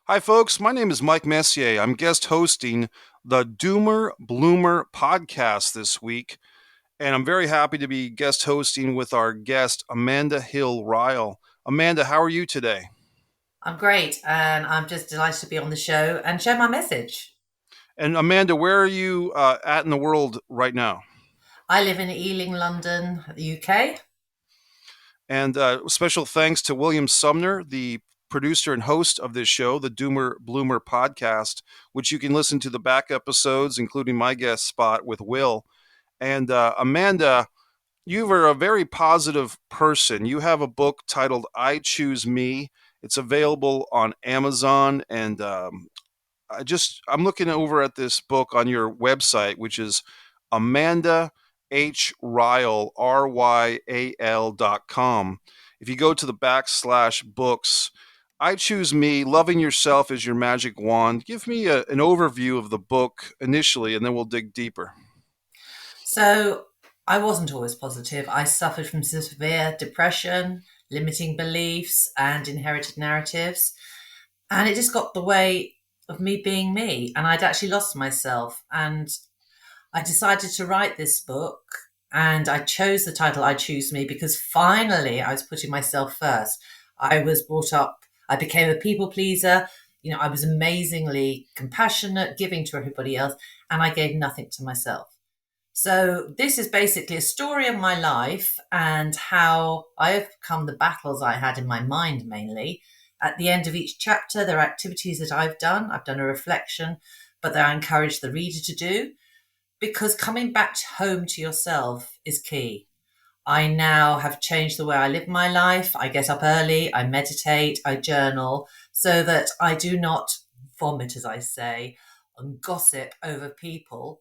Hi, folks. My name is Mike Messier. I'm guest hosting the Doomer Bloomer podcast this week, and I'm very happy to be guest hosting with our guest, Amanda Hill Ryall. Amanda, how are you today? I'm great, and I'm just delighted to be on the show and share my message. And Amanda, where are you at in the world right now? I live in Ealing, London, the UK. And special thanks to William Sumner, the producer and host of this show, the Doomer Bloomer podcast, which you can listen to the back episodes, including my guest spot with Will. And Amanda, you are a very positive person. You have a book titled I Choose Me. It's available on Amazon. And I'm looking over at this book on your website, which is Amanda H. Ryall, RYAL.com. If you go to the /books, I Choose Me, Loving Yourself is Your Magic Wand. Give me an overview of the book initially, and then we'll dig deeper. So I wasn't always positive. I suffered from severe depression, limiting beliefs, and inherited narratives. And it just got the way of me being me. And I'd actually lost myself. And I decided to write this book. And I chose the title I Choose Me because finally I was putting myself first. I was brought up, I became a people pleaser. I was amazingly compassionate, giving to everybody else, and I gave nothing to myself. So, this is basically a story of my life and how I overcome the battles I had in my mind mainly. At the end of each chapter, there are activities that I've done. I've done a reflection, but that I encourage the reader to do because coming back home to yourself is key. I now have changed the way I live my life. I get up early, I meditate, I journal so that I do not vomit, as I say, and gossip over people.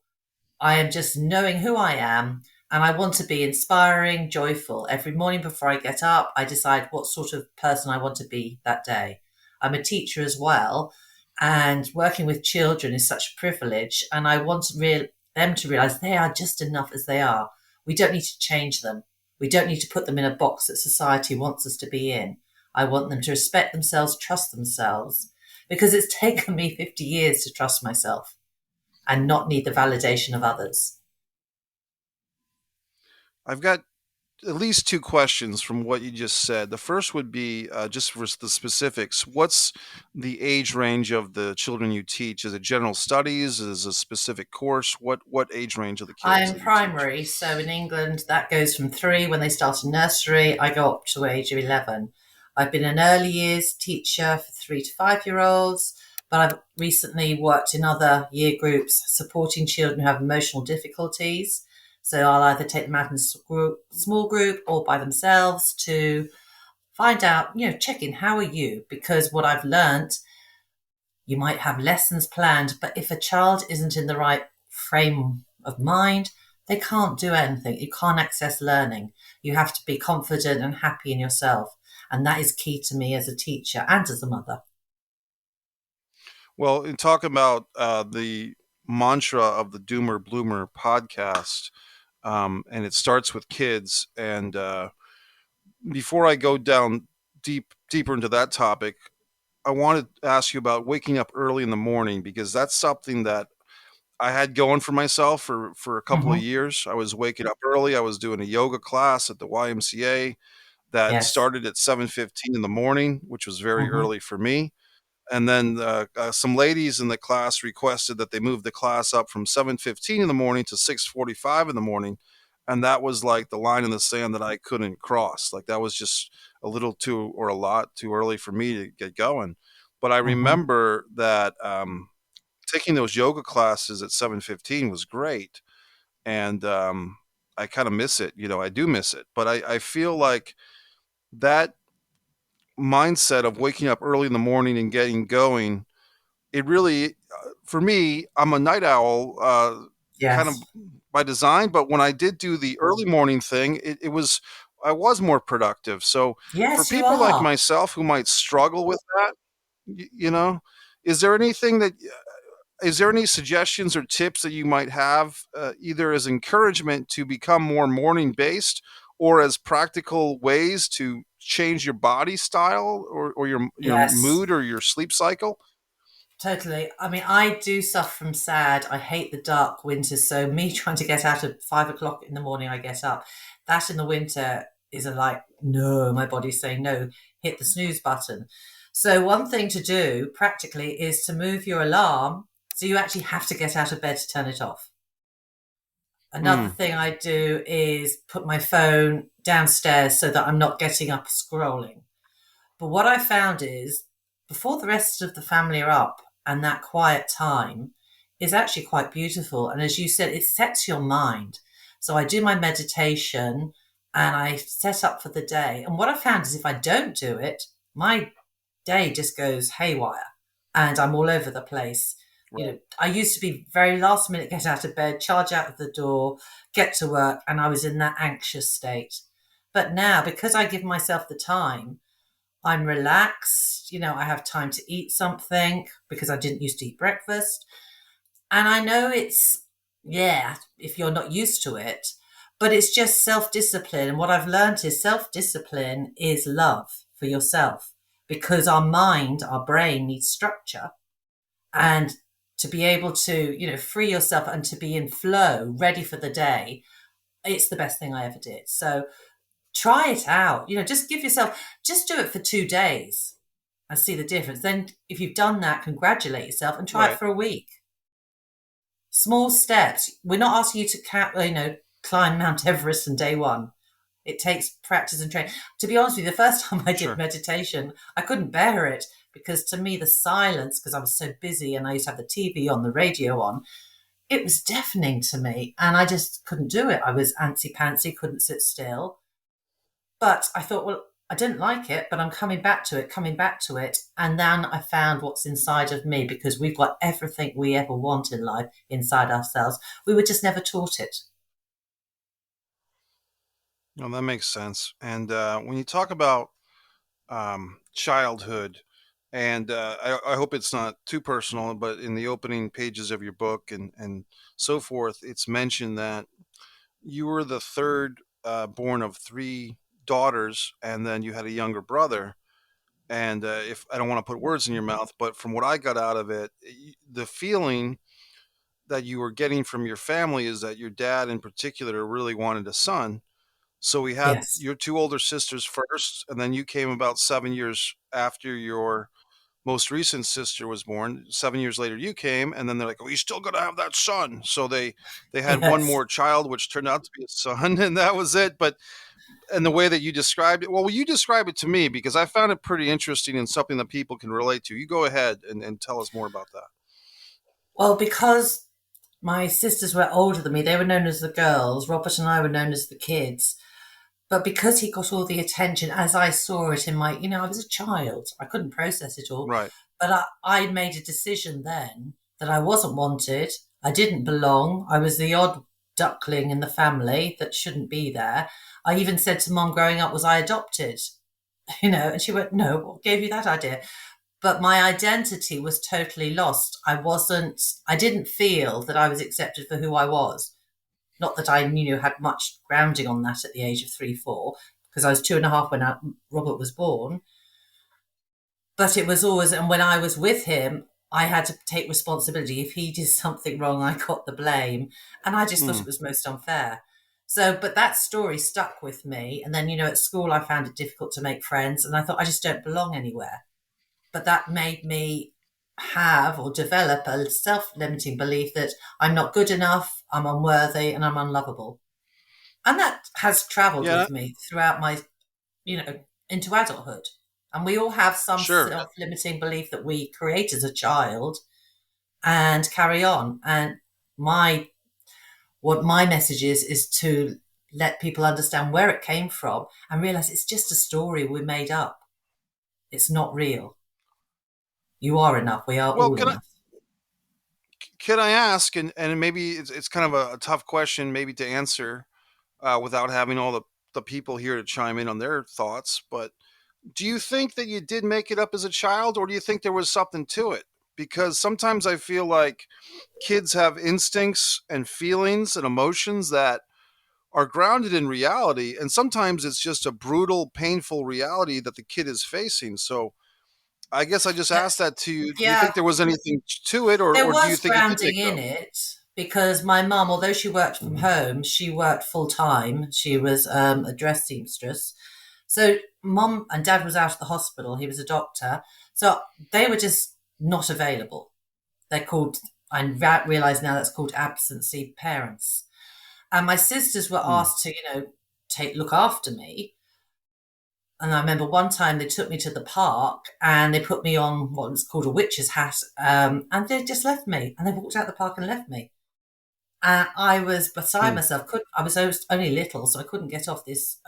I am just knowing who I am and I want to be inspiring, joyful. Every morning before I get up, I decide what sort of person I want to be that day. I'm a teacher as well, and working with children is such a privilege. And I want them to realize they are just enough as they are. We don't need to change them. We don't need to put them in a box that society wants us to be in. I want them to respect themselves, trust themselves, because it's taken me 50 years to trust myself and not need the validation of others. I've got at least two questions from what you just said. The first would be just for the specifics. What's the age range of the children you teach? Is it general studies? Is it a specific course? What age range of the kids I'm that you teach? primary, so in England that goes from 3 when they start in nursery. I go up to age of 11. I've been an early years teacher for 3 to 5 year olds, but I've recently worked in other year groups supporting children who have emotional difficulties. So I'll either take them out in a small group or by themselves to find out, check in, how are you? Because what I've learned, you might have lessons planned, but if a child isn't in the right frame of mind, they can't do anything. You can't access learning. You have to be confident and happy in yourself. And that is key to me as a teacher and as a mother. Well, in talking about the mantra of the Doomer Bloomer podcast, and it starts with kids. And before I go down deeper into that topic, I wanted to ask you about waking up early in the morning because that's something that I had going for myself for a couple of Hmm. years. I was waking up early. I was doing a yoga class at the YMCA that Yes. started at 7:15 in the morning, which was very Hmm. early for me. And then some ladies in the class requested that they move the class up from 7:15 in the morning to 6:45 in the morning, and that was like the line in the sand that I couldn't cross. Like that was just a little too or a lot too early for me to get going. But I Hmm. remember that taking those yoga classes at 7:15 was great, and I kind of miss it. I do miss it, but I feel like that mindset of waking up early in the morning and getting going, it really, for me, I'm a night owl, kind of Yes. by design. But when I did do the early morning thing, I was more productive. So for Yes, you people like are. myself who might struggle with that, you know, is there anything that is there any suggestions or tips that you might have, either as encouragement to become more morning based or as practical ways to change your body style or your Yes. mood or your sleep cycle? Totally. I mean, I do suffer from sad. I hate the dark winters. So me trying to get out at 5 o'clock in the morning, I get up. That in the winter is a like, no, my body's saying no, hit the snooze button. So one thing to do practically is to move your alarm. So you actually have to get out of bed to turn it off. Another Mm. thing I do is put my phone downstairs so that I'm not getting up scrolling. But what I found is before the rest of the family are up and that quiet time is actually quite beautiful. And as you said, it sets your mind. So I do my meditation and I set up for the day. And what I found is if I don't do it, my day just goes haywire and I'm all over the place. You Right. know, I used to be very last minute, get out of bed, charge out of the door, get to work, and I was in that anxious state. But now, because I give myself the time, I'm relaxed. You know, I have time to eat something because I didn't used to eat breakfast. And I know it's, yeah, if you're not used to it, but it's just self discipline. And what I've learned is self discipline is love for yourself because our mind, our brain needs structure. And to be able to, you know, free yourself and to be in flow, ready for the day, it's the best thing I ever did. So try it out. You know, just give yourself, just do it for 2 days and see the difference. Then, if you've done that, congratulate yourself and try it Right. for a week. Small steps. We're not asking you to, climb Mount Everest on day one. It takes practice and training. To be honest with you, the first time I did Sure. meditation, I couldn't bear it because to me, the silence, because I was so busy and I used to have the TV on, the radio on, it was deafening to me and I just couldn't do it. I was antsy pantsy, couldn't sit still. But I thought, well, I didn't like it, but I'm coming back to it, coming back to it. And then I found what's inside of me because we've got everything we ever want in life inside ourselves. We were just never taught it. Well, that makes sense. And when you talk about childhood, and I hope it's not too personal, but in the opening pages of your book and so forth, it's mentioned that you were the third born of three daughters, and then you had a younger brother. And if I don't want to put words in your mouth, but from what I got out of it, the feeling that you were getting from your family is that your dad, in particular, really wanted a son. So we had Yes. your two older sisters first, and then you came about 7 years after your most recent sister was born. 7 years later, you came, and then they're like, "Oh, you still got to have that son." So they had one Yes. more child, which turned out to be a son, and that was it. But and the way that you described it, well, will you describe it to me because I found it pretty interesting and something that people can relate to. You go ahead and tell us more about that. Well, because my sisters were older than me, they were known as the girls. Robert and I were known as the kids. But because he got all the attention, as I saw it in my, I was a child, I couldn't process it all. Right. But I made a decision then that I wasn't wanted. I didn't belong. I was the odd duckling in the family that shouldn't be there. I even said to mom growing up, was I adopted? And she went, no, what gave you that idea? But my identity was totally lost. I didn't feel that I was accepted for who I was. Not that I had much grounding on that at the age of 3, 4, because I was 2.5 when Robert was born. But it was always, and when I was with him, I had to take responsibility. If he did something wrong, I got the blame. And I just thought Mm. it was most unfair. So, but that story stuck with me. And then, at school, I found it difficult to make friends. And I thought, I just don't belong anywhere. But that made me have or develop a self limiting belief that I'm not good enough, I'm unworthy, and I'm unlovable. And that has traveled Yeah. with me throughout my, into adulthood. And we all have some Sure. self limiting belief that we create as a child and carry on. And my, what my message is to let people understand where it came from and realize it's just a story we made up. It's not real. You are enough. We are Well, all enough. can I ask, and maybe it's kind of a tough question, maybe to answer without having all the people here to chime in on their thoughts, but do you think that you did make it up as a child, or do you think there was something to it? Because sometimes I feel like kids have instincts and feelings and emotions that are grounded in reality, and sometimes it's just a brutal, painful reality that the kid is facing. So I guess I just But asked that to you. Do you think yeah, there was anything to it, there or do you was think it did grounding make it in up? it because my mum, although she worked from home, she worked full time. She was a dress seamstress. So mum and dad was out of the hospital. He was a doctor. So they were just not available. They're called, I realise now that's called absentee parents. And my sisters were Hmm. asked to, look after me. And I remember one time they took me to the park and they put me on what was called a witch's hat, and they just left me. And they walked out the park and left me. And I was beside Hmm. myself. I was only little, so I couldn't get off this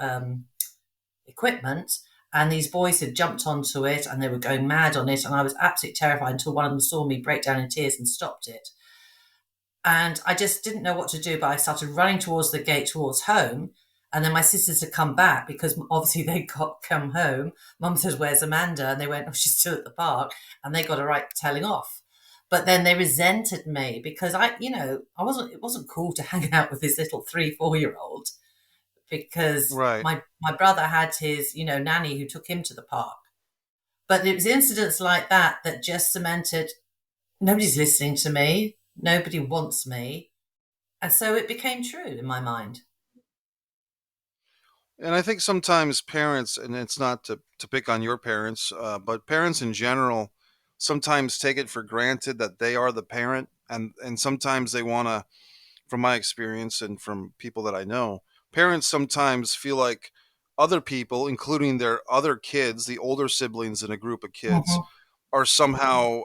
equipment. And these boys had jumped onto it and they were going mad on it. And I was absolutely terrified until one of them saw me break down in tears and stopped it. And I just didn't know what to do, but I started running towards the gate towards home. And then my sisters had come back because obviously they got come home. Mum said, "Where's Amanda?" And they went, "Oh, she's still at the park." And they got a right telling off. But then they resented me because I wasn't. It wasn't cool to hang out with this little 3, 4 year old because Right. my brother had his nanny who took him to the park. But it was incidents like that that just cemented nobody's listening to me, nobody wants me, and so it became true in my mind. And I think sometimes parents, and it's not to pick on your parents, but parents in general sometimes take it for granted that they are the parent, and sometimes they want to, from my experience and from people that I know, parents sometimes feel like other people, including their other kids, the older siblings in a group of kids, Hmm. are somehow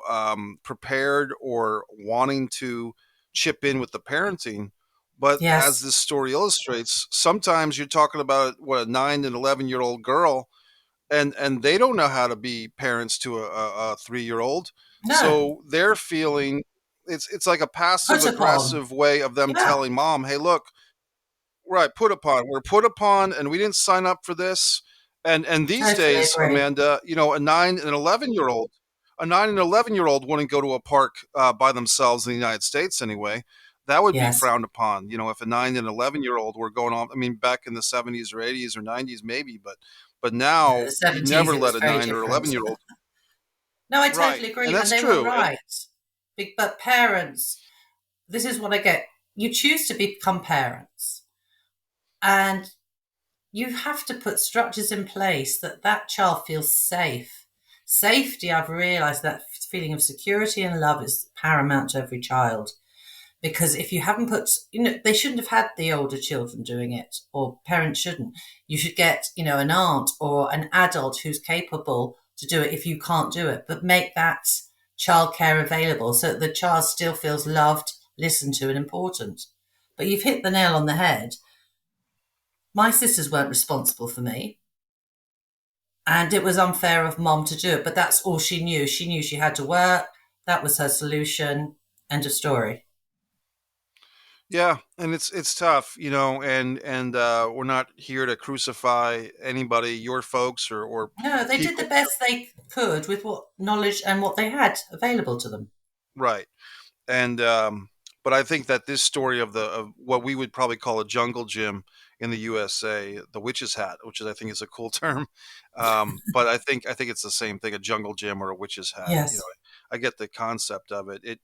prepared or wanting to chip in with the parenting. But as Yes. this story illustrates, sometimes you're talking about what a 9 and 11 year old girl, and they don't know how to be parents to a 3 year old. No. So they're feeling it's like a passive Put upon. aggressive way of them Yeah. telling mom, "Hey, look, right, put upon. We're put upon, and we didn't sign up for this." And these Totally days, agree. Amanda, a 9 and 11 year old wouldn't go to a park by themselves in the United States anyway. That would be Yes. frowned upon. If a 9 and 11 year old were going on, I mean, back in the 70s or 80s or 90s, maybe, but No, the now you'd 70s never it let was a very 9 or 11 different. year old. No, I Right, totally and agree, and that's they were true. right. But parents, this is what I get. You choose to become parents, and you have to put structures in place that that child feels safe. Safety, I've realized that feeling of security and love is paramount to every child. Because if you haven't put, they shouldn't have had the older children doing it, or parents shouldn't. You should get, an aunt or an adult who's capable to do it if you can't do it, but make that childcare available so that the child still feels loved, listened to, and important. But you've hit the nail on the head. My sisters weren't responsible for me, and it was unfair of mom to do it, but that's all she knew. She knew she had to work. That was her solution. End of story. Yeah, and it's tough, and we're not here to crucify anybody, your folks or No, they did the people. best they could with what knowledge and what they had available to them. Right. And but I think that this story of what we would probably call a jungle gym in the USA, the witch's hat, which is I think is a cool term, but I think it's the same thing, a jungle gym or a witch's hat. Yes. I get the concept of it. It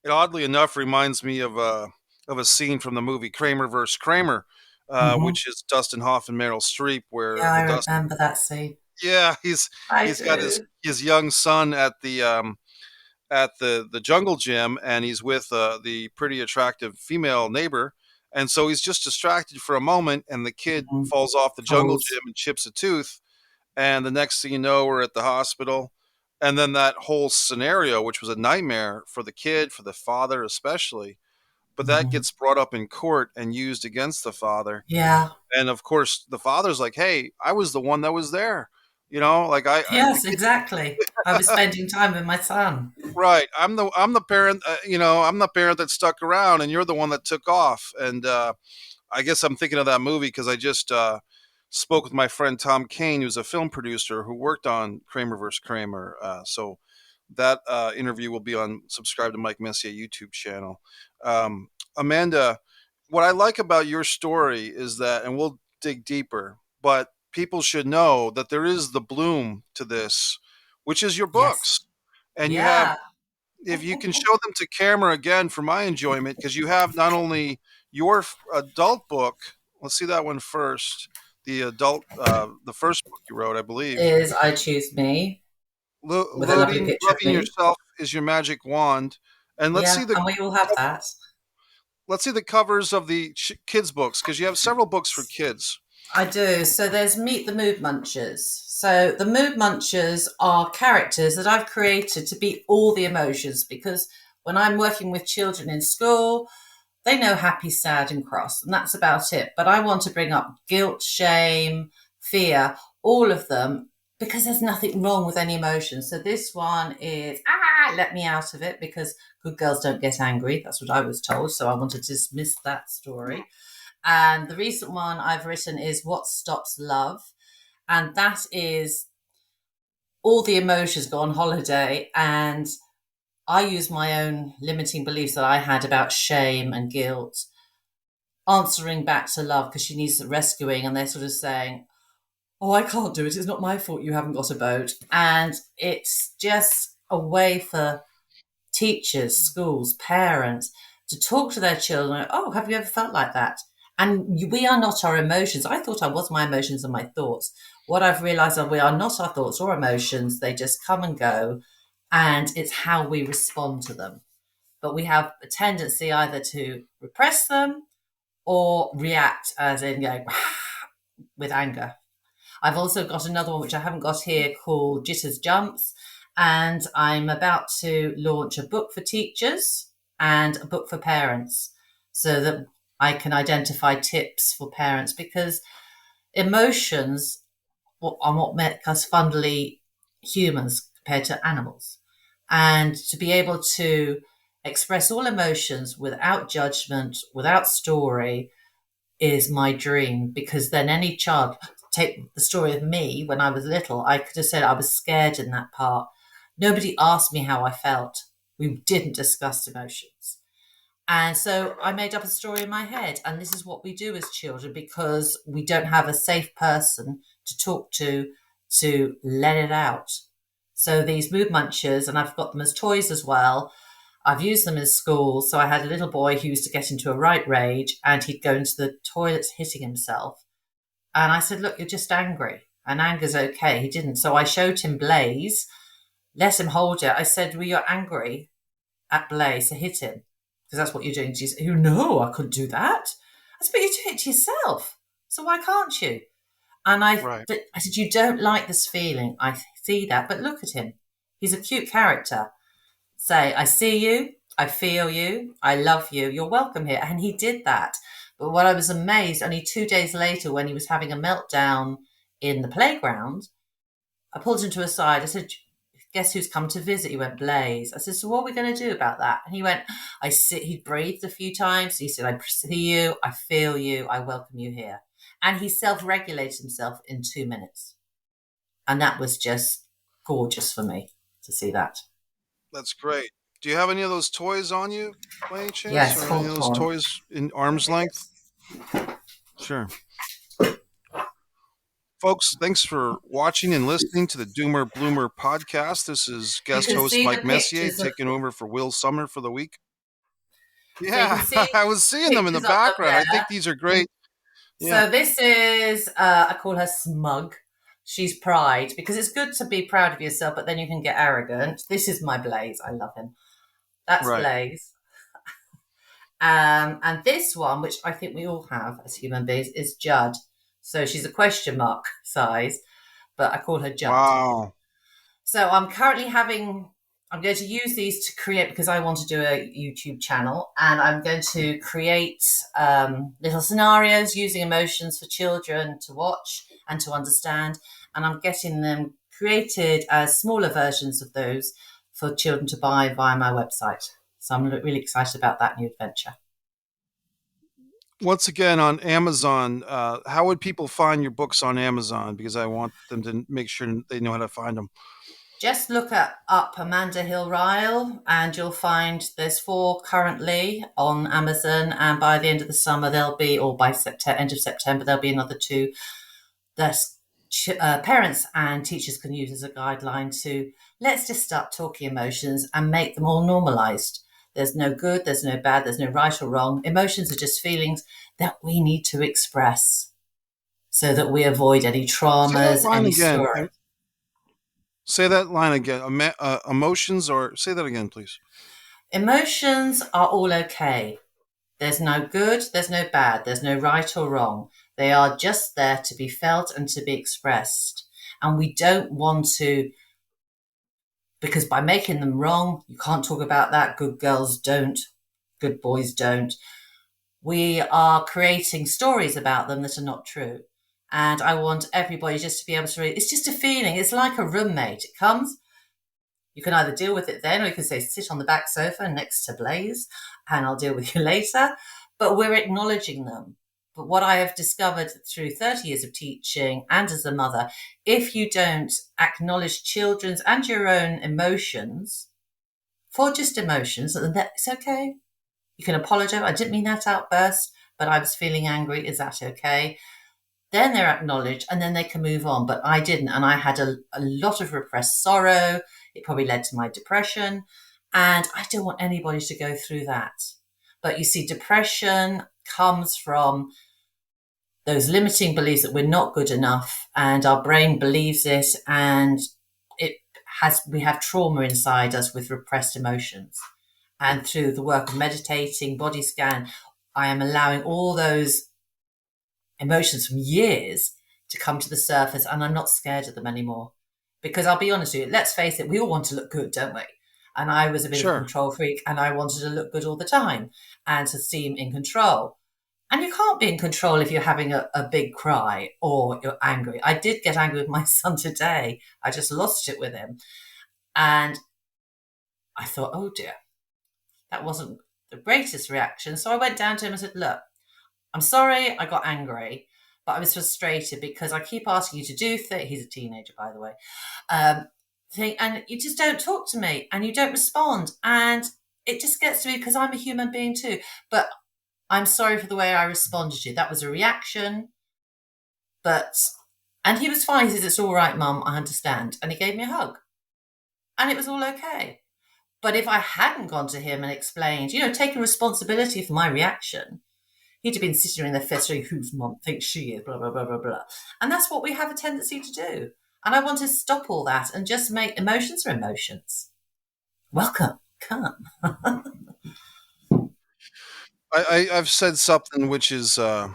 oddly enough reminds me of a scene from the movie Kramer versus Kramer, Hmm. which is Dustin Hoffman, Meryl Streep, where Yeah, I the Dust. remember that scene. Yeah, he's I he's got his do. his young son at the jungle gym, and he's with the pretty attractive female neighbor, and so he's just distracted for a moment, and the kid Mhm. falls off the jungle Falls. gym and chips a tooth, and the next thing you know, we're at the hospital. And then that whole scenario, which was a nightmare for the kid, for the father especially, but that Hmm. gets brought up in court and used against the father. Yeah. And of course the father's like, hey, I was the one that was there, like the Yes, kid. exactly. I was spending time with my son. Right. I'm the parent. I'm the parent that stuck around, and you're the one that took off. And I guess I'm thinking of that movie because I just spoke with my friend Tom Kane, who's a film producer who worked on Kramer vs. Kramer. So that interview will be on subscribe to Mike Messier YouTube channel. Amanda, what I like about your story is that, and we'll dig deeper, but people should know that there is the bloom to this which is your Yes. books. And you have, Yeah. if you can show them to camera again for my enjoyment, because you have not only your adult book, let's see that one first, the first book you wrote, I believe. Is I Choose Me with a lovely picture of Loving me. yourself is your magic wand. And Yeah, and we all have that. let's see the covers of the kids books, because you have several books for kids. I do. So there's Meet the Mood Munchers. So the Mood Munchers are characters that I've created to be all the emotions because when I'm working with children in school, they know happy, sad, and cross, and that's about it. But I want to bring up guilt, shame, fear, all of them, because there's nothing wrong with any emotion. So this one is, let me out of it because good girls don't get angry. That's what I was told. So I want to dismiss that story. And the recent one I've written is What Stops Love. And that is all the emotions go on holiday. And I use my own limiting beliefs that I had about shame and guilt, answering back to love because she needs rescuing. And they're sort of saying, oh, I can't do it. It's not my fault you haven't got a boat. And it's just a way for teachers, schools, parents to talk to their children. Oh, have you ever felt like that? And we are not our emotions. I thought I was my emotions and my thoughts. What I've realized is we are not our thoughts or emotions. They just come and go. And it's how we respond to them. But we have a tendency either to repress them or react, as in going with anger. I've also got another one which I haven't got here called Jitters Jumps, and I'm about to launch a book for teachers and a book for parents so that I can identify tips for parents because emotions are what make us fundamentally humans compared to animals. And to be able to express all emotions without judgment, without story, is my dream because then any child, take the story of me when I was little, I could have said I was scared in that part. Nobody asked me how I felt. We didn't discuss emotions. And so I made up a story in my head. And this is what we do as children because we don't have a safe person to talk to let it out. So these mood munchers, and I've got them as toys as well. I've used them in school. So I had a little boy who used to get into a right rage and he'd go into the toilets hitting himself. And I said, look, you're just angry. And anger's okay. He didn't. So I showed him Blaze, let him hold it. I said, well, you're angry at Blaze, so hit him. Because that's what you're doing. She said, you know, I couldn't do that. I said, but you do it to yourself. So why can't you? And Right. I said, you don't like this feeling. I see that. But look at him. He's a cute character. Say, I see you, I feel you, I love you, you're welcome here. And he did that. But what I was amazed, only 2 days later, when he was having a meltdown in the playground, I pulled him to a side. I said, guess who's come to visit? He went, Blaze. I said, so what are we going to do about that? And he went, I sit. He breathed a few times. He said, I see you, I feel you, I welcome you here. And he self-regulated himself in 2 minutes. And that was just gorgeous for me to see that. That's great. Do you have any of those toys on you by any chance, Yes, or any of hold those on. toys in arm's length? Sure. Folks, thanks for watching and listening to the Doomer Bloomer podcast. This is You guest can host see the Mike Messier pictures of taking over for Will Summer for the week. So you can Yeah, see I was seeing them in the pictures of them background. I there. think these are great. Yeah, So this is, I call her Smug. She's Pride because it's good to be proud of yourself, but then you can get arrogant. This is my Blaze. I love him. That's right. Blaze. And this one, which I think we all have as human beings, is Judd. So she's a question mark size, but I call her Judd. Wow. So I'm going to use these to create because I want to do a YouTube channel and I'm going to create little scenarios using emotions for children to watch and to understand. And I'm getting them created as smaller versions of those for children to buy via my website. So I'm really excited about that new adventure. Once again, on Amazon, how would people find your books on Amazon? Because I want them to make sure they know how to find them. Just look up Amanda Hill Ryall and you'll find there's 4 currently on Amazon. And by the end of the summer, there'll be, or by end of September, there'll be another 2. That's parents and teachers can use as a guideline to let's just start talking emotions and make them all normalized. There's no good, there's no bad, there's no right or wrong. Emotions are just feelings that we need to express so that we avoid any Say that traumas, line any again. story. Say that line again. Emotions, or say that again, please. Emotions are all okay. There's no good, there's no bad, there's no right or wrong. They are just there to be felt and to be expressed. And we don't want to, because by making them wrong, you can't talk about that. Good girls don't, good boys don't. We are creating stories about them that are not true. And I want everybody just to be able to read. It's just a feeling. It's like a roommate. It comes, you can either deal with it then, or you can say, sit on the back sofa next to Blaze and I'll deal with you later. But we're acknowledging them. But what I have discovered through 30 years of teaching and as a mother, if you don't acknowledge children's and your own emotions, for just emotions, then that's okay. You can apologize. I didn't mean that outburst, but I was feeling angry. Is that okay? Then they're acknowledged and then they can move on. But I didn't. And I had a lot of repressed sorrow. It probably led to my depression. And I don't want anybody to go through that. But you see, depression comes from those limiting beliefs that we're not good enough and our brain believes it, and we have trauma inside us with repressed emotions. And through the work of meditating, body scan, I am allowing all those emotions from years to come to the surface, and I'm not scared of them anymore. Because I'll be honest with you, let's face it, we all want to look good, don't we? And I was a bit of a Sure. control freak and I wanted to look good all the time and to seem in control. And you can't be in control if you're having a big cry or you're angry. I did get angry with my son today. I just lost it with him. And I thought, oh dear, that wasn't the greatest reaction. So I went down to him and said, look, I'm sorry I got angry, but I was frustrated because I keep asking you to do things. He's a teenager, by the way. Um, and you just don't talk to me and you don't respond. And it just gets to me because I'm a human being too. But I'm sorry for the way I responded to you. That was a reaction. But, and he was fine. He says, it's all right, Mum. I understand. And he gave me a hug. And it was all okay. But if I hadn't gone to him and explained, taken responsibility for my reaction, he'd have been sitting in the fist saying, whose mum thinks she is, blah, blah, blah, blah, blah. And that's what we have a tendency to do. And I want to stop all that and just make emotions are emotions. Welcome. Come. I've said something which is you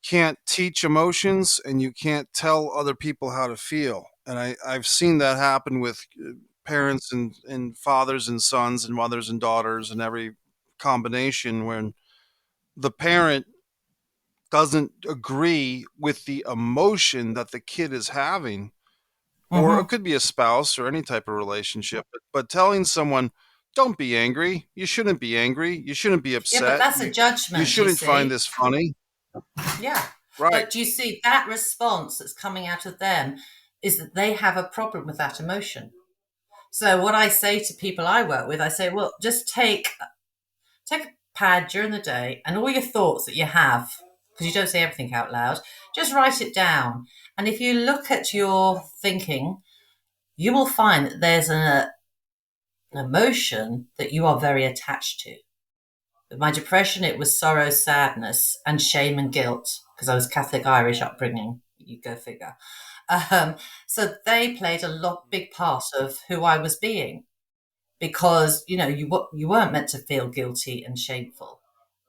can't teach emotions and you can't tell other people how to feel. And I've seen that happen with parents and fathers and sons and mothers and daughters and every combination when the parent doesn't agree with the emotion that the kid is having, or it Mm-hmm. could be a spouse or any type of relationship. But telling someone, don't be angry, you shouldn't be angry, you shouldn't be Yeah, but upset, that's a you judgment, you shouldn't find see. this funny. Yeah. Right. But do you see that response that's coming out of them is that they have a problem with that emotion. So what I say to people I work with, I say, well, just take a pad during the day and all your thoughts that you have, because you don't say everything out loud, just write it down. And if you look at your thinking, you will find that there's an emotion that you are very attached to. With my depression, it was sorrow, sadness, and shame and guilt, because I was Catholic Irish upbringing. You go figure. Um, so they played big part of who I was being, because you weren't meant to feel guilty and shameful,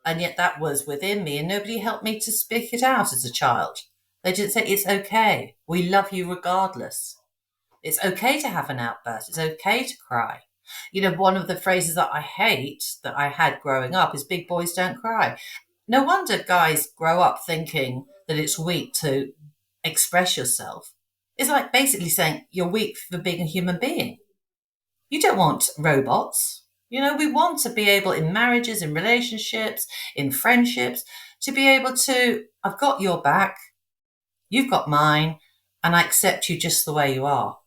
and yet that was within me, and nobody helped me to speak it out as a child. They didn't say it's okay. We love you regardless. It's okay to have an outburst. It's okay to cry. One of the phrases that I hate that I had growing up is big boys don't cry. No wonder guys grow up thinking that it's weak to express yourself. It's like basically saying you're weak for being a human being. You don't want robots. We want to be able in marriages, in relationships, in friendships, to be able to, I've got your back, you've got mine, and I accept you just the way you are.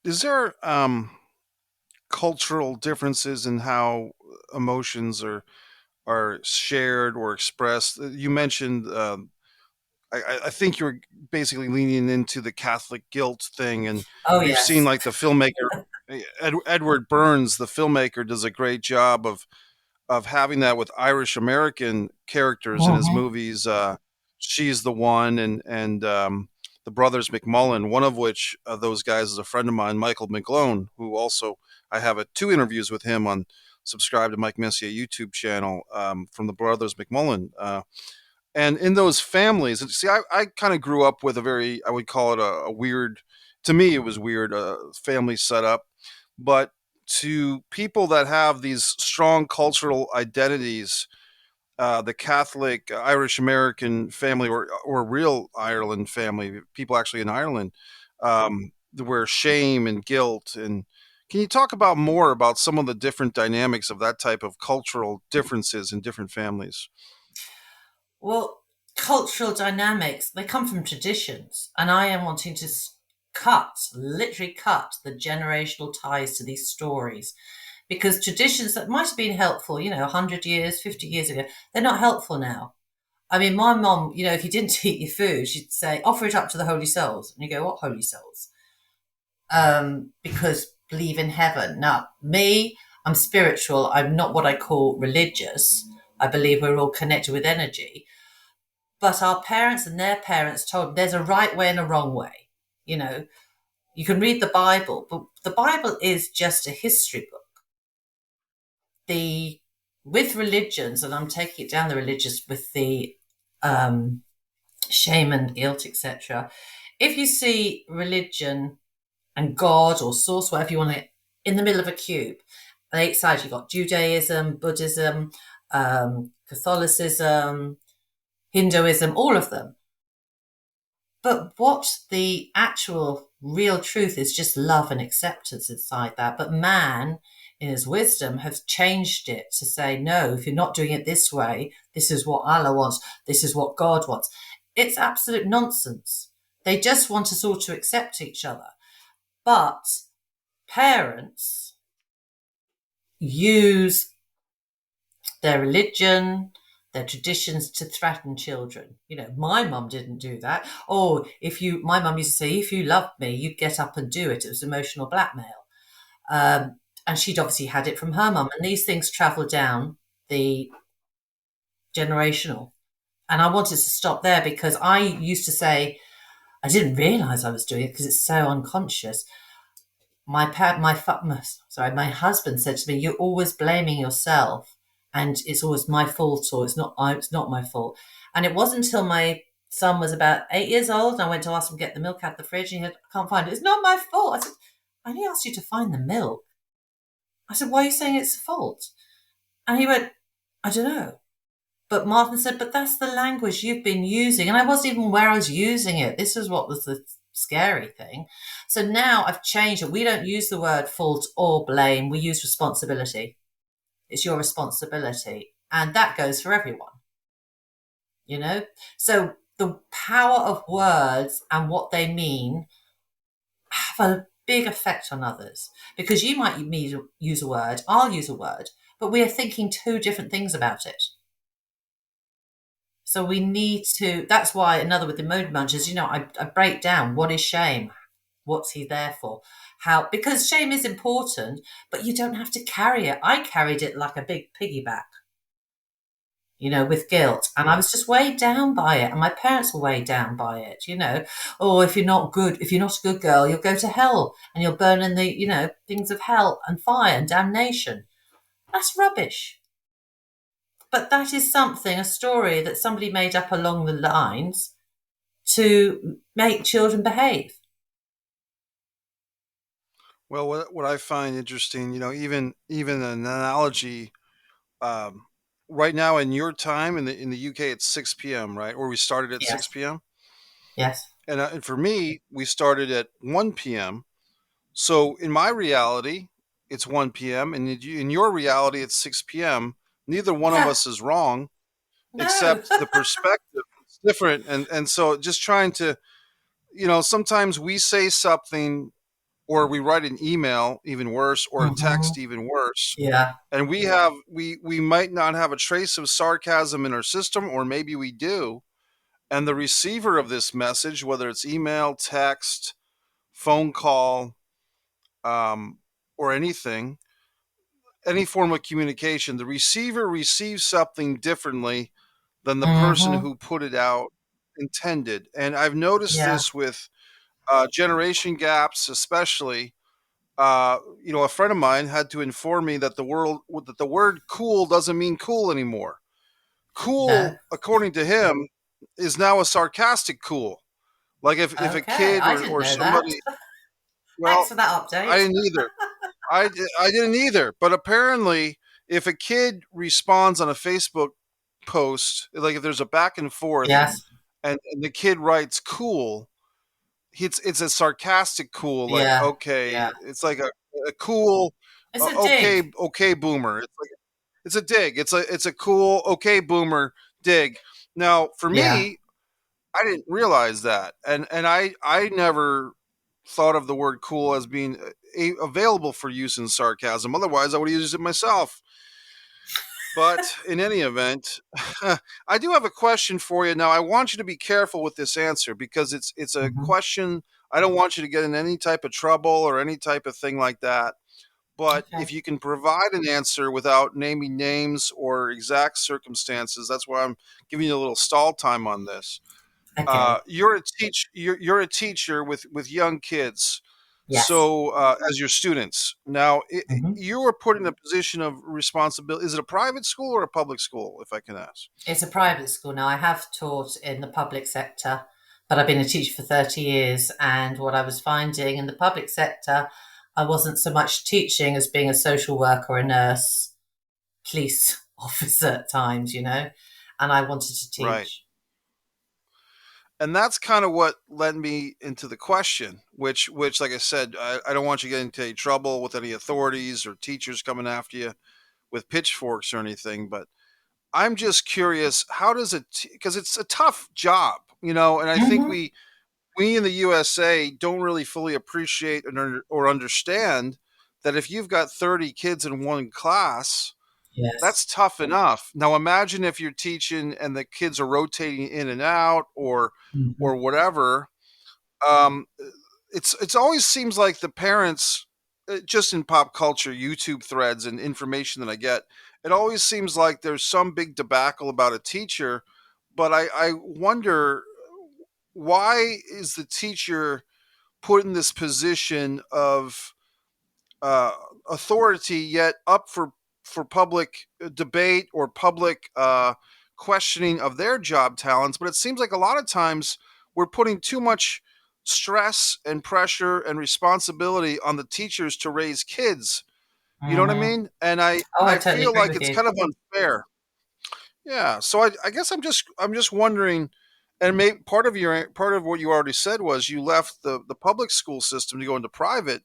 Is there cultural differences in how emotions are shared or expressed? You mentioned I think you're basically leaning into the Catholic guilt thing, and Oh, if you've seen yes. like the filmmaker Edward Burns, the filmmaker, does a great job of having that with Irish American characters in his Hmm. movies. She's the one, and the brothers McMullen, one of which those guys is a friend of mine, Michael McGlone, who also I have two interviews with him on subscribe to Mike Messier YouTube channel from the brothers McMullen. And in those families, and see, I kind of grew up with a very, I would call it a weird, to me, it was weird, family setup. But to people that have these strong cultural identities, the Catholic Irish American family, or real Ireland family, people actually in Ireland, where shame and guilt, and can you talk about more about some of the different dynamics of that type of cultural differences in different families? Well, cultural dynamics, they come from traditions. And I am wanting to literally cut the generational ties to these stories. Because traditions that might have been helpful, 100 years, 50 years ago, they're not helpful now. I mean, my mom, if you didn't eat your food, she'd say, offer it up to the holy souls. And you go, what holy souls? Because believe in heaven. Now, me, I'm spiritual. I'm not what I call religious. I believe we're all connected with energy. But our parents and their parents told them there's a right way and a wrong way. You know, you can read the Bible, but the Bible is just a history book. The With religions, and I'm taking it down the religious with the um, shame and guilt, etc. If you see religion and God or source, whatever you want to, in the middle of a cube, on each side you've got Judaism, Buddhism, Catholicism, Hinduism, all of them. But what the actual real truth is just love and acceptance inside that. But man, in his wisdom, has changed it to say, no, if you're not doing it this way, this is what Allah wants, this is what God wants. It's absolute nonsense. They just want us all to accept each other. But parents use their religion, their traditions to threaten children. My mum didn't do that. Oh, my mum used to say, if you loved me, you'd get up and do it. It was emotional blackmail. And she'd obviously had it from her mum. And these things travel down the generational. And I wanted to stop there because I used to say, I didn't realize I was doing it because it's so unconscious. My husband said to me, "You're always blaming yourself, and it's always my fault, or it's not my fault." And it wasn't until my son was about 8 years old, and I went to ask him to get the milk out of the fridge, and he said, "I can't find it." It's not my fault. I said, "I only asked you to find the milk." I said, "Why are you saying it's the fault?" And he went, "I don't know." But Martin said, "But that's the language you've been using." And I wasn't even aware I was using it. This is what was the scary thing. So now I've changed it. We don't use the word fault or blame. We use responsibility. It's your responsibility. And that goes for everyone, you know? So the power of words and what they mean have a big effect on others because you might use a word, I'll use a word, but we are thinking two different things about it. So we need to, that's why another with the mood munchers, I break down what is shame? What's he there for? Because shame is important, but you don't have to carry it. I carried it like a big piggyback, with guilt. And I was just weighed down by it. And my parents were weighed down by it. Oh, if you're not a good girl, you'll go to hell and you'll burn in the things of hell and fire and damnation. That's rubbish. But that is a story that somebody made up along the lines to make children behave. Well, what I find interesting, even an analogy, um, right now in your time in the UK, it's 6 p.m., right? Or we started at Yes. 6 p.m. Yes. And for me, we started at 1 p.m. So in my reality, it's 1 p.m., and in your reality, it's 6 p.m. Neither one of Yeah. us is wrong, No. except the perspective is different. And so just trying to, sometimes we say something or we write an email, even worse, or a Hmm. text, even worse, Yeah. and we might not have a trace of sarcasm in our system, or maybe we do, and the receiver of this message, whether it's email, text, phone call, um, or anything, any form of communication, the receiver receives something differently than the person Mm-hmm. who put it out intended. And I've noticed Yeah. this with generation gaps, especially. A friend of mine had to inform me that the word "cool" doesn't mean cool anymore. No. Cool, according to him, is now a sarcastic cool. Like if a Okay. kid I or, didn't or know that. somebody, Thanks well, for that I update. didn't either. I didn't either. But apparently, if a kid responds on a Facebook post, like if there's a back and forth, Yes. and the kid writes "cool," it's a sarcastic cool, like Yeah. okay, Yeah. it's like a cool, It's a okay, dig. okay, boomer. It's like it's a dig. It's a cool, okay, boomer dig. Now, for Yeah. me, I didn't realize that, and I never thought of the word cool as being available for use in sarcasm. Otherwise, I would have used it myself. But in any event, I do have a question for you. Now, I want you to be careful with this answer because it's a Hmm. question. I don't want you to get in any type of trouble or any type of thing like that. But Okay. if you can provide an answer without naming names or exact circumstances, that's why I'm giving you a little stall time on this. Okay. You're a teacher with young kids, Yes. so as your students. Now, Hmm. you were put in a position of responsibility. Is it a private school or a public school, if I can ask? It's a private school now. I have taught in the public sector, but I've been a teacher for 30 years. And what I was finding in the public sector, I wasn't so much teaching as being a social worker, a nurse, police officer at times, and I wanted to Right. teach. And that's kind of what led me into the question, which like I said, I don't want you to get into any trouble with any authorities or teachers coming after you with pitchforks or anything, but I'm just curious, how does it, because it's a tough job, and I think Hmm. we in the USA don't really fully appreciate or understand that if you've got 30 kids in one class, Yes. that's tough enough. Now imagine if you're teaching and the kids are rotating in and out Hmm. or whatever. Um, it's always seems like the parents, just in pop culture, YouTube threads and information that I get, it always seems like there's some big debacle about a teacher. But I wonder, why is the teacher put in this position of uh, authority, yet up for public debate or public questioning of their job talents? But it seems like a lot of times we're putting too much stress and pressure and responsibility on the teachers to raise kids. You know what I Hmm. mean? And I Oh, I I totally feel agree like with it's you. kind of unfair. Yeah. So I guess I'm just wondering. And part of what you already said was you left the public school system to go into private,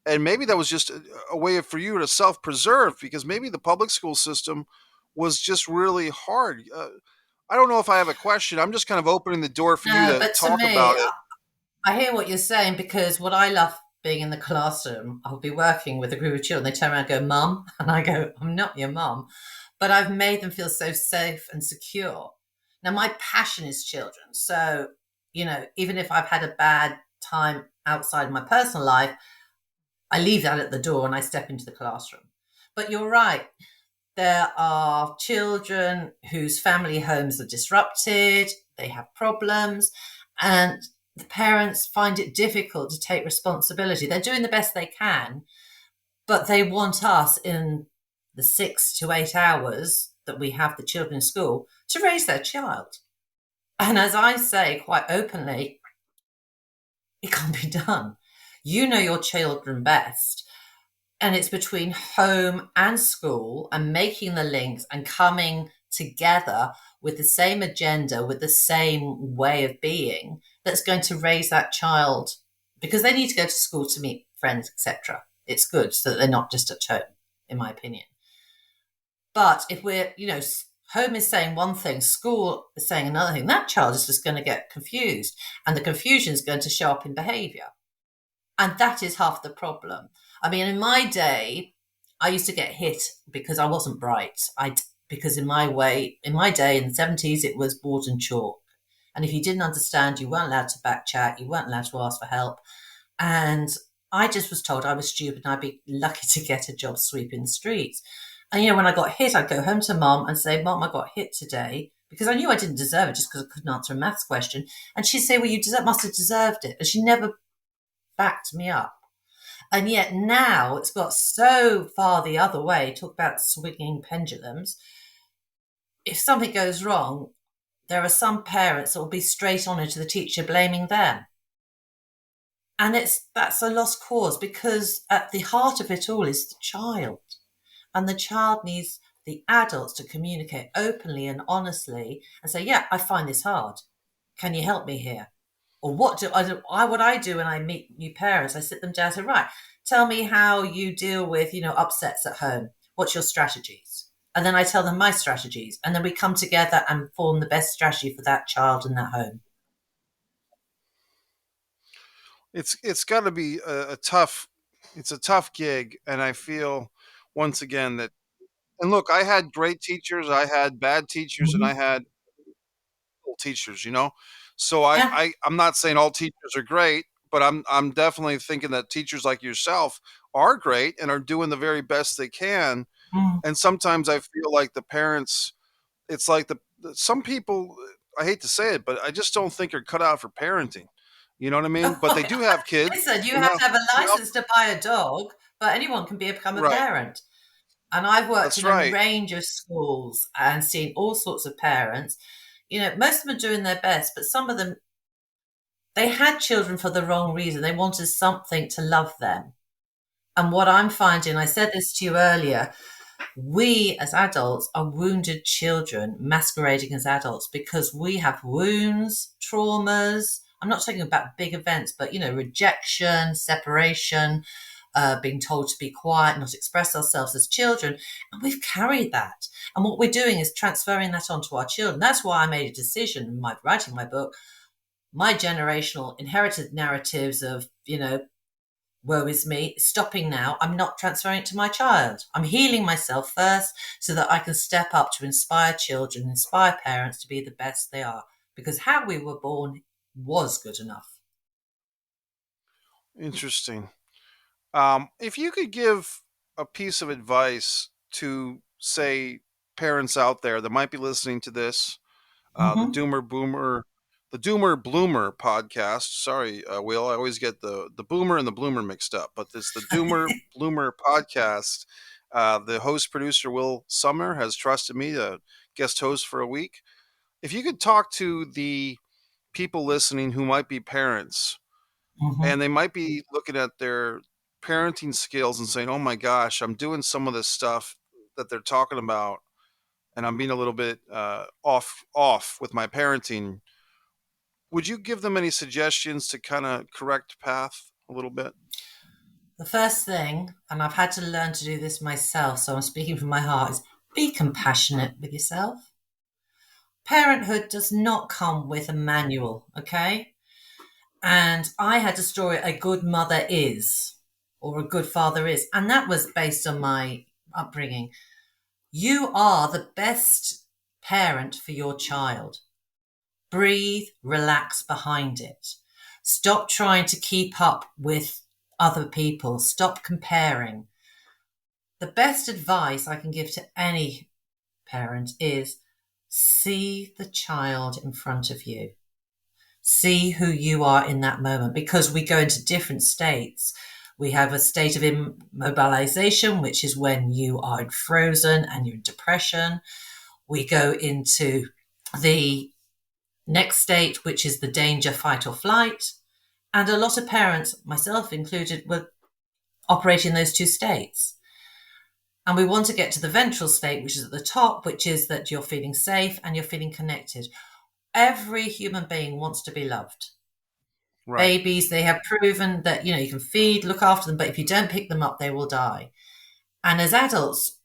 and maybe that was just a way for you to self-preserve because maybe the public school system was just really hard. I don't know if I have a question. I'm just kind of opening the door for you No, to but to talk me, about it. I hear what you're saying because what I love being in the classroom, I'll be working with a group of children. They turn around and go, "Mum," and I go, "I'm not your mum," but I've made them feel so safe and secure. Now, my passion is children, so even if I've had a bad time outside my personal life, I leave that at the door and I step into the classroom. But you're right. There are children whose family homes are disrupted, they have problems, and the parents find it difficult to take responsibility. They're doing the best they can, but they want us in the 6 to 8 hours that we have the children in school to raise their child. And as I say quite openly, it can't be done. You know your children best. And it's between home and school and making the links and coming together with the same agenda, with the same way of being that's going to raise that child because they need to go to school to meet friends, etc. It's good so that they're not just at home, in my opinion. But if home is saying one thing, school is saying another thing, that child is just going to get confused and the confusion is going to show up in behavior. And that is half the problem. I mean, in my day, I used to get hit because I wasn't bright. Because in my day, in the 70s, it was board and chalk. And if you didn't understand, you weren't allowed to back chat, you weren't allowed to ask for help. And I just was told I was stupid and I'd be lucky to get a job sweeping the streets. And, when I got hit, I'd go home to mom and say, Mom, I got hit today, because I knew I didn't deserve it just because I couldn't answer a maths question. And she'd say, well, must have deserved it. And she never backed me up. And yet now it's got so far the other way. Talk about swinging pendulums. If something goes wrong, there are some parents that will be straight on into the teacher blaming them. And that's a lost cause, because at the heart of it all is the child. And the child needs the adults to communicate openly and honestly and say, yeah, I find this hard. Can you help me here? Or what I do when I meet new parents, I sit them down and say, right, tell me how you deal with, upsets at home. What's your strategies? And then I tell them my strategies. And then we come together and form the best strategy for that child in that home. It's got to be a tough, it's a tough gig, and I feel once again that, and look, I had great teachers, I had bad teachers, and I Mm-hmm. had teachers, you know. So I, Yeah. I I'm not saying all teachers are great, but I'm definitely thinking that teachers like yourself are great and are doing the very best they can. Mm. And sometimes I feel like the parents, it's like some people, I hate to say it, but I just don't think are cut out for parenting. You know what I mean? But they do have kids. Listen, you And have now, to have a now license to buy a dog, but anyone can become a right. parent. And I've worked That's in a right. range of schools and seen all sorts of parents. Most of them are doing their best, but some of them, they had children for the wrong reason. They wanted something to love them. And what I'm finding, I said this to you earlier, we as adults are wounded children masquerading as adults because we have wounds, traumas. I'm not talking about big events, but rejection, separation, being told to be quiet, not express ourselves as children. And we've carried that. And what we're doing is transferring that onto our children. That's why I made a decision in writing my book. My generational inherited narratives of, woe is me, stopping now. I'm not transferring it to my child. I'm healing myself first so that I can step up to inspire children, inspire parents to be the best they are. Because how we were born was good enough. Interesting. If you could give a piece of advice to, say, parents out there that might be listening to this, the Mm-hmm. Doomer Boomer, the Doomer Bloomer podcast. Sorry, Will, I always get the Boomer and the Bloomer mixed up, but it's the Doomer Bloomer podcast. The host producer Will Sumner has trusted me to guest host for a week. If you could talk to the people listening who might be parents, Mm-hmm. and they might be looking at their parenting skills and saying, "Oh my gosh, I'm doing some of this stuff that they're talking about, and I'm being a little bit off with my parenting." Would you give them any suggestions to kind of correct path a little bit? The first thing, and I've had to learn to do this myself, so I'm speaking from my heart, is be compassionate with yourself. Parenthood does not come with a manual, okay? And I had a story, a good mother is, or a good father is, and that was based on my upbringing. You are the best parent for your child. Breathe, relax behind it. Stop trying to keep up with other people. Stop comparing. The best advice I can give to any parent is see the child in front of you. See who you are in that moment, because we go into different states. We have a state of immobilization, which is when you are frozen and you're in depression. We go into the next state, which is the danger, fight or flight. And a lot of parents, myself included, were operating those two states. And we want to get to the ventral state, which is at the top, which is that you're feeling safe and you're feeling connected. Every human being wants to be loved. Right. Babies, they have proven that, you can feed, look after them, but if you don't pick them up, they will die. And as adults,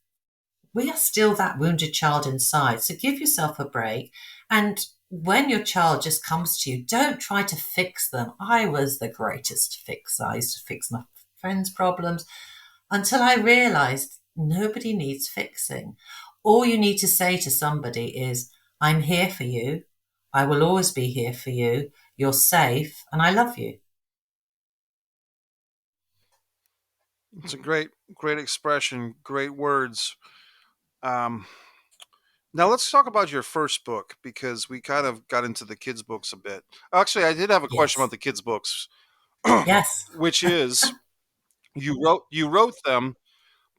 we are still that wounded child inside. So give yourself a break. And when your child just comes to you, don't try to fix them. I was the greatest fixer. I used to fix my friends' problems until I realized nobody needs fixing. All you need to say to somebody is, I'm here for you. I will always be here for you. You're safe and I love you. It's a great expression, great words. Um, Now let's talk about your first book because we kind of got into the kids' books a bit. Actually, I did have a question about Yes. the kids' books, Yes. which is you wrote them,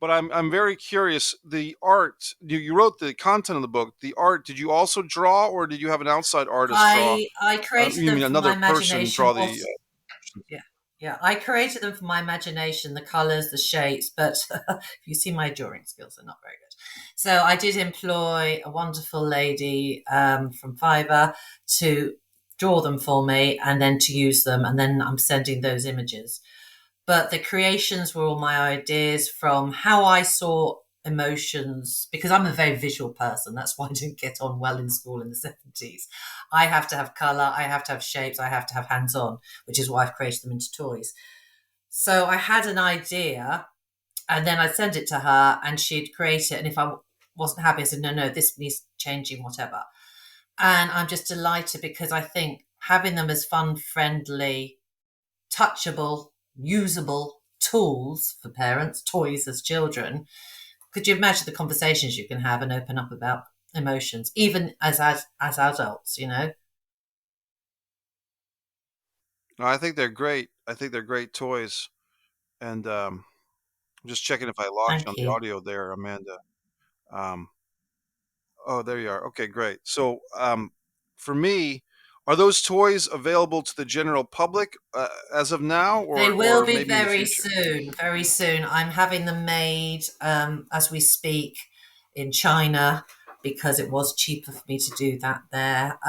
but I'm very curious. The art you wrote the content of the book. The art, did you also draw, or did you have an outside artist draw? I created You them mean from my another person imagination. draw the? Also, yeah, yeah, I created them from my imagination, the colors, the shapes. But if you see my drawing skills, they're not very good. So I did employ a wonderful lady from Fiverr to draw them for me, and then to use them, and then I'm sending those images. But the creations were all my ideas from how I saw emotions, because I'm a very visual person. That's why I didn't get on well in school in the 70s. I have to have color, I have to have shapes, I have to have hands on, which is why I've created them into toys. So I had an idea, and then I'd send it to her and she'd create it. And if I wasn't happy, I said, no, no, this needs changing, whatever. And I'm just delighted because I think having them as fun, friendly, touchable, usable tools for parents, toys as children. Could you imagine the conversations you can have and open up about emotions, even as adults? You know. No, I think they're great. I think they're great toys. And I'm just checking if I lost you on Thank the you. audio there, Amanda. Um, Oh, there you are. Okay, great. So, for me, are those toys available to the general public as of now, They will or be maybe in the very future? soon. Very soon. I'm having them made as we speak in China because it was cheaper for me to do that there.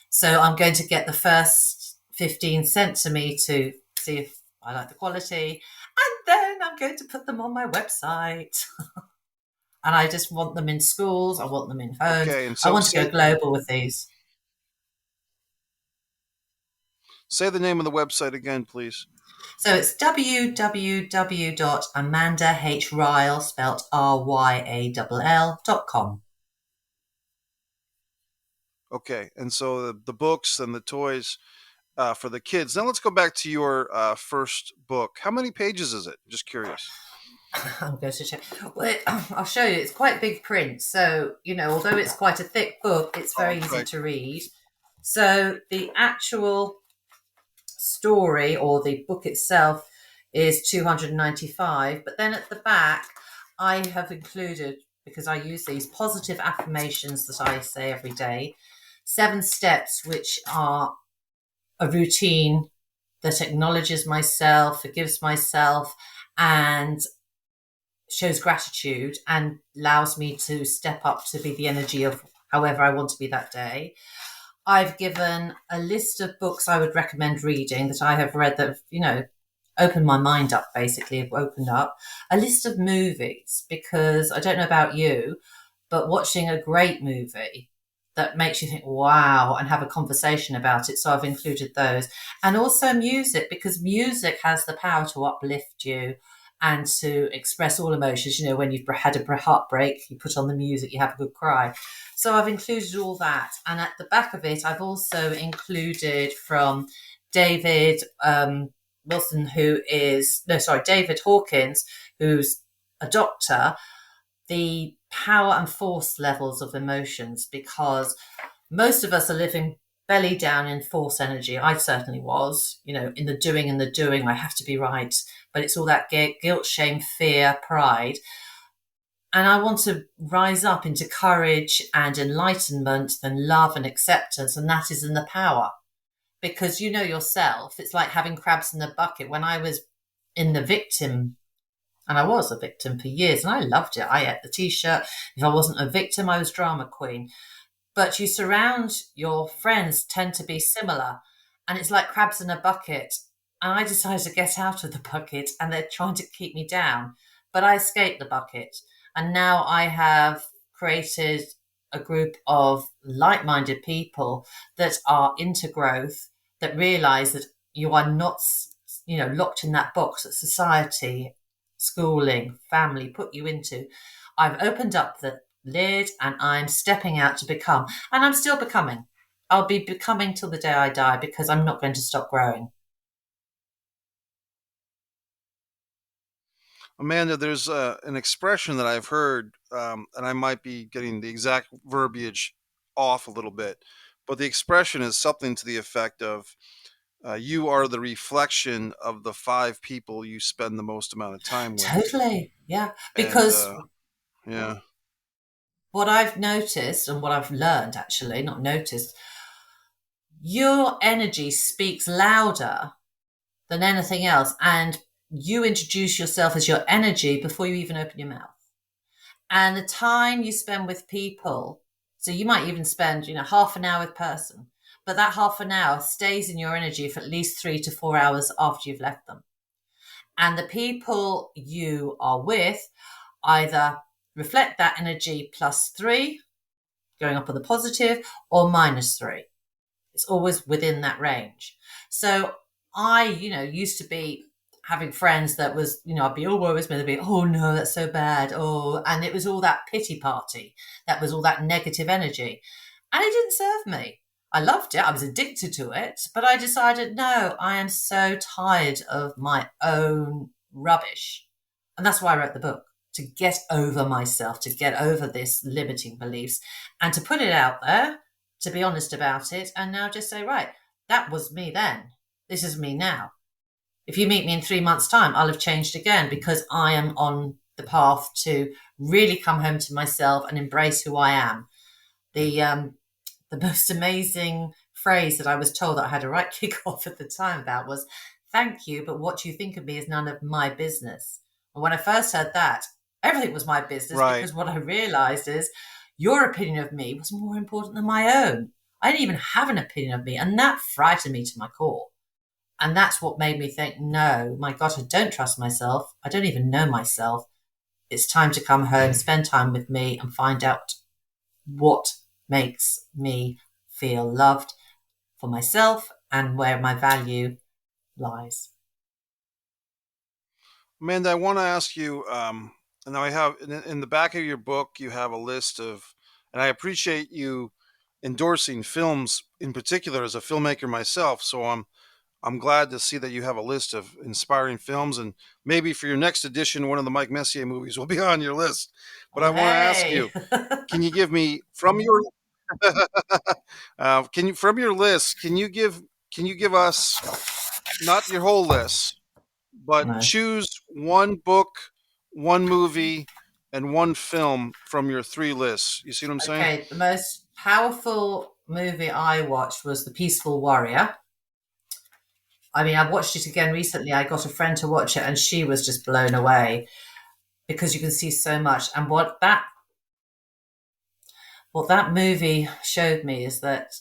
So I'm going to get the first 15 sent to me to see if I like the quality, and then I'm going to put them on my website. And I just want them in schools. I want them in homes. Okay, and I so want to go say global with these. say the name of the website again, please. So it's www.amandahryall, spelled RYALL.com. Okay, and so the books and the toys for the kids. Now let's go back to your first book. How many pages is it? Just curious. I'm going to check. Well, I'll show you. It's quite big print. So, although it's quite a thick book, it's Oh, very easy okay. to read. So the actual story or the book itself is 295, but then at the back I have included, because I use these positive affirmations that I say every day, 7 steps which are a routine that acknowledges myself, forgives myself, and shows gratitude and allows me to step up to be the energy of however I want to be that day. I've given a list of books I would recommend reading that I have read that have, opened my mind up, basically, have opened up. A list of movies, because I don't know about you, but watching a great movie that makes you think, wow, and have a conversation about it. So I've included those. And also music, because music has the power to uplift you and to express all emotions. When you've had a heartbreak, you put on the music, you have a good cry. So I've included all that. And at the back of it, I've also included from David Wilson, David Hawkins, who's a doctor, the power and force levels of emotions, because most of us are living belly down in force energy. I certainly was, in the doing and the doing. I have to be right. But it's all that guilt, shame, fear, pride. And I want to rise up into courage and enlightenment and love and acceptance. And that is in the power. Because you know yourself, it's like having crabs in the bucket. When I was in the victim, and I was a victim for years, and I loved it. I ate the t-shirt. If I wasn't a victim, I was drama queen. But you surround your friends tend to be similar, and it's like crabs in a bucket. And I decided to get out of the bucket, and they're trying to keep me down. But I escaped the bucket, and now I have created a group of like-minded people that are into growth, that realize that you are not, locked in that box that society, schooling, family put you into. I've opened up the lid and I'm stepping out to become, and I'm still becoming. I'll be becoming till the day I die because I'm not going to stop growing. Amanda, there's an expression that I've heard, and I might be getting the exact verbiage off a little bit, but the expression is something to the effect of you are the reflection of the five people you spend the most amount of time with. Totally. Yeah. And Because yeah, what I've noticed and what I've learned, actually, not noticed, your energy speaks louder than anything else. And you introduce yourself as your energy before you even open your mouth. And the time you spend with people, so you might even spend, half an hour with a person, but that half an hour stays in your energy for at least 3 to 4 hours after you've left them. And the people you are with either reflect that energy +3, going up on the positive, or -3. It's always within that range. So I, used to be having friends that was, I'd be all worried with, they'd be, oh no, that's so bad. Oh, and it was all that pity party. That was all that negative energy. And it didn't serve me. I loved it. I was addicted to it. But I decided, no, I am so tired of my own rubbish. And that's why I wrote the book, to get over myself, to get over this limiting beliefs and to put it out there, to be honest about it, and now just say, right, that was me then. This is me now. If you meet me in 3 months' time, I'll have changed again because I am on the path to really come home to myself and embrace who I am. The most amazing phrase that I was told that I had a right kick off at the time about was, "Thank you, but what you think of me is none of my business." And when I first heard that, everything was my business right. because what I realized is your opinion of me was more important than my own. I didn't even have an opinion of me, and that frightened me to my core. And that's what made me think, no, my God, I don't trust myself. I don't even know myself. It's time to come home, spend time with me, and find out what makes me feel loved for myself and where my value lies. Amanda, I want to ask you. And I have in the back of your book, you have a list of, and I appreciate you endorsing films in particular as a filmmaker myself. So I'm glad to see that you have a list of inspiring films, and maybe for your next edition, one of the Mike Messier movies will be on your list. But Oh, I want to ask hey. you, can you give me from your can you from your list? Can you give us not your whole list, but No. choose one book, one movie, and one film from your three lists? You see what I'm saying? Okay, the most powerful movie I watched was The Peaceful Warrior. I mean, I watched it again recently. I got a friend to watch it, and she was just blown away because you can see so much. And what that movie showed me is that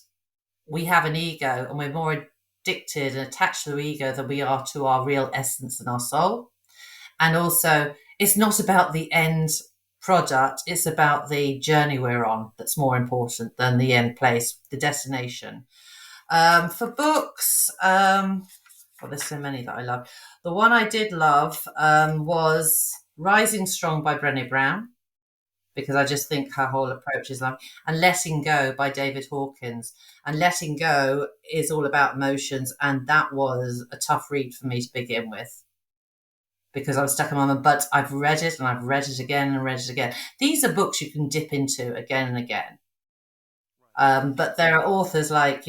we have an ego, and we're more addicted and attached to the ego than we are to our real essence and our soul. And also, it's not about the end product; it's about the journey we're on that's more important than the end place, the destination. For books, well, there's so many that I love. The one I did love was Rising Strong by Brené Brown, because I just think her whole approach is like, and Letting Go by David Hawkins. And Letting Go is all about emotions, and that was a tough read for me to begin with because I was stuck in my mind. But I've read it and I've read it again and read it again. These are books you can dip into again and again. But there are authors like,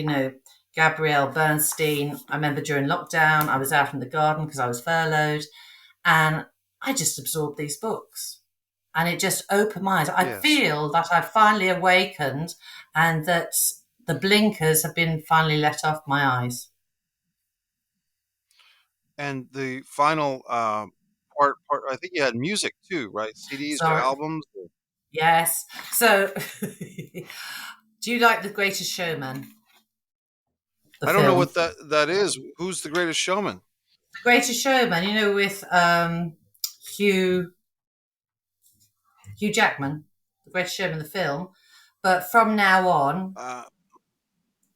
Gabrielle Bernstein. I remember during lockdown, I was out in the garden because I was furloughed, and I just absorbed these books. And it just opened my eyes. I Yes. feel that I've finally awakened and that the blinkers have been finally let off my eyes. And the final part, I think you had music too, right? CDs or Sorry. albums? Yes. So, do you like The Greatest Showman, the I don't know film? what that is. Who's the greatest showman? The Greatest Showman, with Hugh Hugh Jackman, The Greatest Showman, the film. But from now on, Uh, it's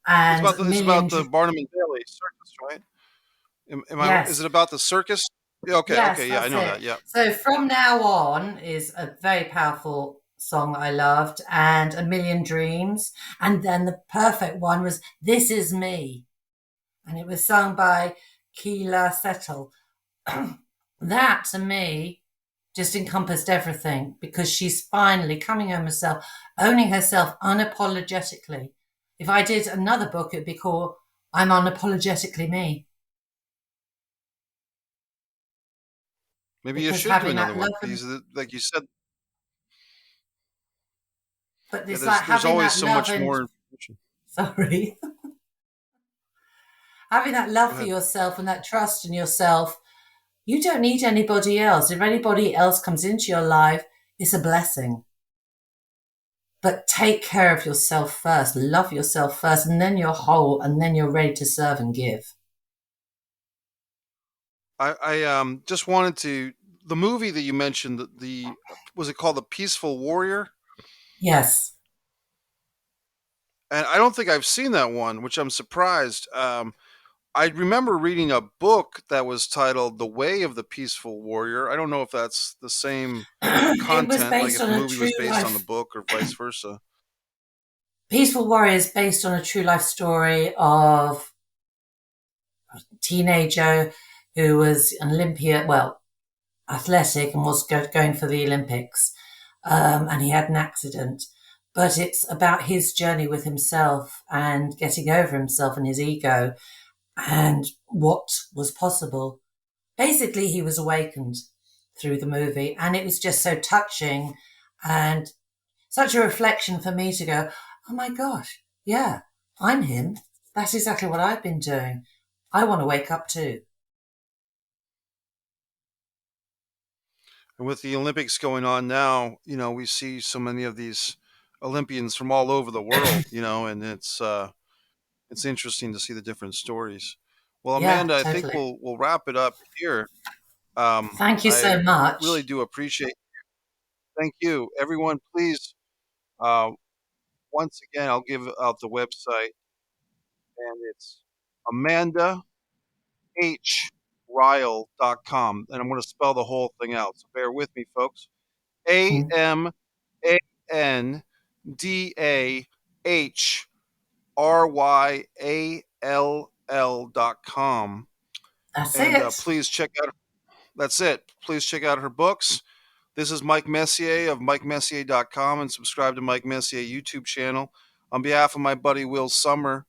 and about the it's about million, the Barnum and Bailey circus, right? Is it yes, about the circus? Yeah, okay, yes, okay, yeah, I that's know that. it. Yeah, So from now on is a very powerful song I loved, and A Million Dreams. And then the perfect one was This Is Me. And it was sung by Keela Settle. That to me just encompassed everything because she's finally coming home herself, owning herself unapologetically. If I did another book, it'd be called I'm Unapologetically Me. Maybe you Because should do having another that love one. and These, like you said, but yeah. it's like There's having always that so love much and more information. sorry, having that Go love for ahead. yourself and that trust in yourself. You don't need anybody else. If anybody else comes into your life, it's a blessing. But take care of yourself first, love yourself first, and then you're whole, and then you're ready to serve and give. I just wanted to the movie that you mentioned. The was it called The Peaceful Warrior? Yes. And I don't think I've seen that one, which I'm surprised. I remember reading a book that was titled The Way of the Peaceful Warrior. I don't know if that's the same It was content, like based if on the a movie true was based on the life. book or vice versa. Peaceful Warrior is based on a true life story of a teenager who was an Olympia, well, athletic and was going for the Olympics. And he had an accident. But it's about his journey with himself and getting over himself and his ego and what was possible. Basically, he was awakened through the movie, and it was just so touching and such a reflection for me to go, oh my gosh, yeah, I'm him. That's exactly what I've been doing. I want to wake up too. And with the Olympics going on now, we see so many of these Olympians from all over the world, and it's interesting to see the different stories. Well, Yeah, Amanda, I think totally. we'll wrap it up here. Thank you I so really much. do appreciate. Thank you, everyone. Please, uh, once again, I'll give out the website, and it's Amanda Ryall.com. And I'm going to spell the whole thing out. So bear with me, folks. AMandahRyall.com. That's And it. please check out, that's it. Please check out her books. This is Mike Messier of MikeMessier.com, and subscribe to Mike Messier YouTube channel. On behalf of my buddy Will Summer,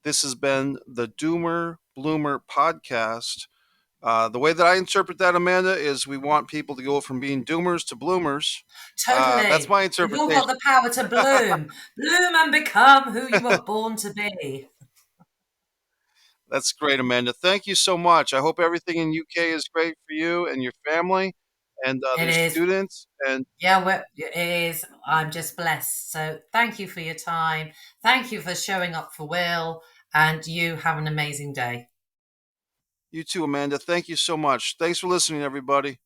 this has been the Doomer Bloomer podcast. The way that I interpret that, Amanda, is we want people to go from being doomers to bloomers. That's Totally. my We've all interpretation. got the power to bloom. Bloom and become who you were born to be. That's great, Amanda. Thank you so much. I hope everything in UK is great for you and your family and It the is. students. And Yeah, well, it is. I'm just blessed. So thank you for your time. Thank you for showing up for Will. And you have an amazing day. you too, Amanda. Thank you so much. Thanks for listening, everybody.